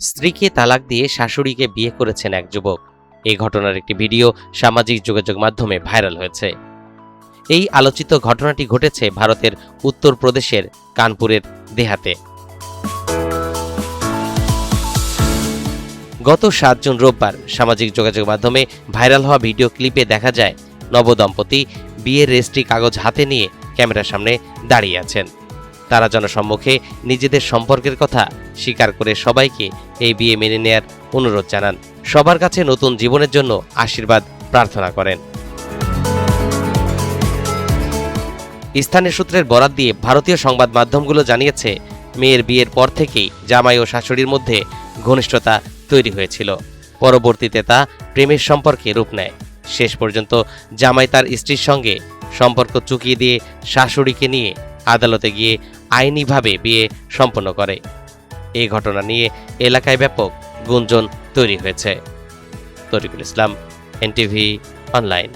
স্ত্রীকে তালাক দিয়ে শাশুড়িকে বিয়ে করেছেন এক যুবক। এই ঘটনার একটি ভিডিও সামাজিক যোগাযোগ মাধ্যমে ভাইরাল হয়েছে। এই আলোচিত ঘটনাটি ঘটেছে ভারতের উত্তরপ্রদেশের কানপুরের দেহাতে। গত 7 জুন রোববার সামাজিক যোগাযোগ মাধ্যমে ভাইরাল হওয়া ভিডিও ক্লিপে দেখা যায় নবদম্পতি বিয়ের রেজিস্ট্রি কাগজ হাতে নিয়ে ক্যামেরার সামনে দাঁড়িয়ে আছেন। তারা জনসম্মুখে নিজেদের সম্পর্কের কথা স্বীকার করে সবাইকে এই বিয়ে মেনে নেয়ার অনুরোধ জানান। সবার কাছে নতুন জীবনের জন্য আশীর্বাদ প্রার্থনা করেন। স্থানীয় সূত্রের বরাত দিয়ে ভারতীয় সংবাদ মাধ্যমগুলো জানিয়েছে, মেয়ের বিয়ের পর থেকেই জামাই ও শাশুড়ির মধ্যে ঘনিষ্ঠতা তৈরি হয়েছিল। পরবর্তীতে তা প্রেমের সম্পর্কে রূপ নেয়। শেষ পর্যন্ত জামাই তার স্ত্রীর সঙ্গে সম্পর্ক চুকিয়ে দিয়ে শাশুড়িকে নিয়ে আদালতে গিয়ে আইনিভাবে বিয়ে সম্পন্ন করে। এই ঘটনা নিয়ে এলাকায় ব্যাপক গুঞ্জন তৈরি হয়েছে। তরিকুল ইসলাম, এনটিভি অনলাইন।